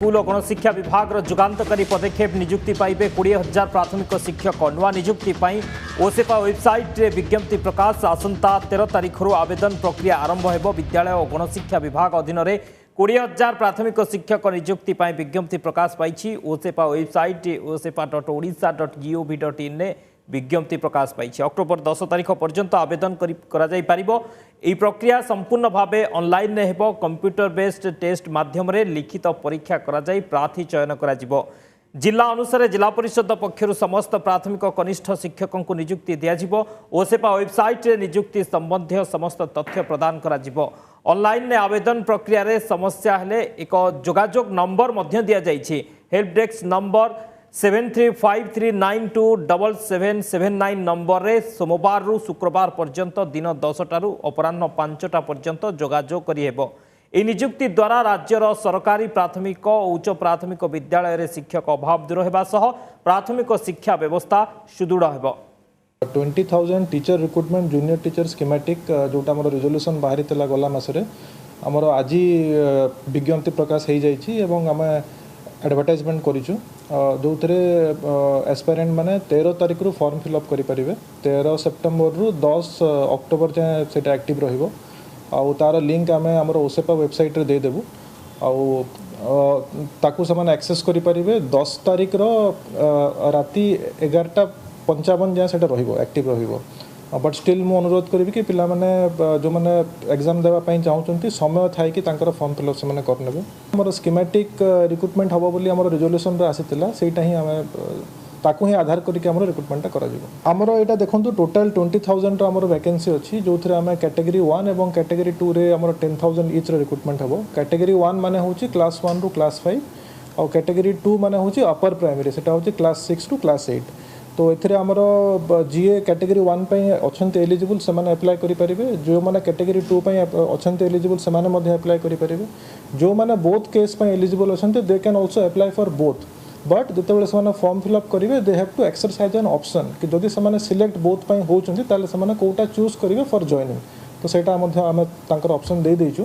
School और गणशिक्षा विभाग जुगान्तकारी पदक्षेप नियुक्ति पाइबे 20,000 प्राथमिक शिक्षक नुआ नियुक्ति ओसेपा वेबसाइट रे विज्ञप्ति प्रकाश आसंता 13 तारिख आवेदन प्रक्रिया आरंभ हो। विद्यालय और गणशिक्षा विभाग अधीन 20,000 प्राथमिक शिक्षक नियुक्ति विज्ञप्ति प्रकाश पाई। ओसेपा वेबसाइट osepa.odisha.gov.in विज्ञप्ति प्रकाश पाई। अक्टोबर 10 तारिख पर्यंत आवेदन यह प्रक्रिया संपूर्ण भाव ऑनलाइन हेबो। कंप्यूटर बेस्ड टेस्ट माध्यम रे लिखित परीक्षा कराई प्रार्थी चयन करा जिवो। जिला अनुसार जिला परिषद पक्षर समस्त प्राथमिक कनिष्ठ शिक्षकों को नियुक्ति दिया। ओसेपा वेबसाइट रे नियुक्ति संबंधी समस्त तथ्य प्रदान करा जिवो। ऑनलाइन आवेदन प्रक्रिया रे समस्या हेले एक जोगाजोग नंबर मध्य दिया जाइछि। हेल्प डेस्क नंबर 7353927779 नंबर रे सोमवार रु शुक्रवार पर्यंत दिन 10 टारू अपराह्न 5टा पर्यंत जोगाजोग करि हेबो। ए नियुक्ति द्वारा राज्यर सरकारी प्राथमिक और उच्च प्राथमिक विद्यालय रे शिक्षक अभाव दूर हेबा सह प्राथमिक शिक्षा व्यवस्था सुदृढ़ हेबो। 20,000 teacher recruitment junior teacher schematic जोटा हमर रिजोल्यूशन बाहरी तला गला मासरे हमर आजी विज्ञप्ति प्रकाश हो जाइछि एवं हम एडवर्टाइजमेंट करिछु जो एस्पायरेंट माने 13 तारिख रु फॉर्म फिलअप करि परिबे। 13 सेप्टेम्बर रु 10 अक्टोबर जाए सेटा एक्टिव रहिबो। आउ तार लिंक आमे हमर ओसेपा वेबसाइट रे दे देबु। आउ ताकू समान एक्सेस करि परिबे। 10 तारिख रो राती 11:55 जाए सेटा रहिबो एक्टिव रहिबो। बट स्टिल मु अनुरोध करी कि पिला माने जो माने एग्जाम देवा पई चाहउचंती समय थाई कि तांकर फॉर्म फिलअप से माने करनेबे। हमर स्कीमेटिक रिक्रुटमेंट हबो बोली हमर रिजोल्यूशन रे आसीतिला सेटा ही हमें ताकू ही आधार करी कि हमर रिक्रुटमेंट करा जिवो। हमर एटा देखंतु टोटल 20,000 रो हमर वैकेंसी अछि जोथरे हमें कैटेगरी 1 एवं कैटेगरी 2 रे हमर 10,000 ईच रो रिक्रुटमेंट हबो। कैटेगरी 1 माने होची क्लास 1 रु क्लास 5 और कैटेगरी 2 माने होची अपर प्राइमरी सेटा होची क्लास 6 टू क्लास 8। तो एथिरे हमर जीए कैटेगरी 1 पई अछंते एलिजिबल से माने अप्लाई करि परिबे। जो माने कैटेगरी 2 पई अछंते एलिजिबल से माने मध्ये अप्लाई करि परिबे। जो माने बोथ केस पई एलिजिबल अछंते they can also apply for both. But जेतेबेले से माने फॉर्म फिलअप करिवे they have to exercise an option कि जदि से माने सिलेक्ट बोथ पई होचंती ताले से माने कोटा चूज करिवे फॉर जॉइनिंग। तो सेटा मध्ये हम तांकर ऑप्शन दे देइछु।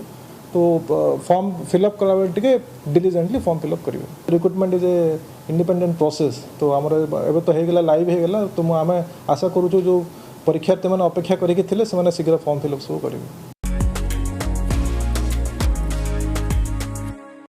तो फॉर्म फिलअप करा टिके डिलिजेंटली फॉर्म फिलअप करिवे। Recruitment is a independent process. तो हमर एबे तो हे गेला लाइव हे गेला। तो आमे आशा करू जो परीक्षार्थी माने अपेक्षा करिके थिले से माने शीघ्र फॉर्म फिलअप सब करिवे।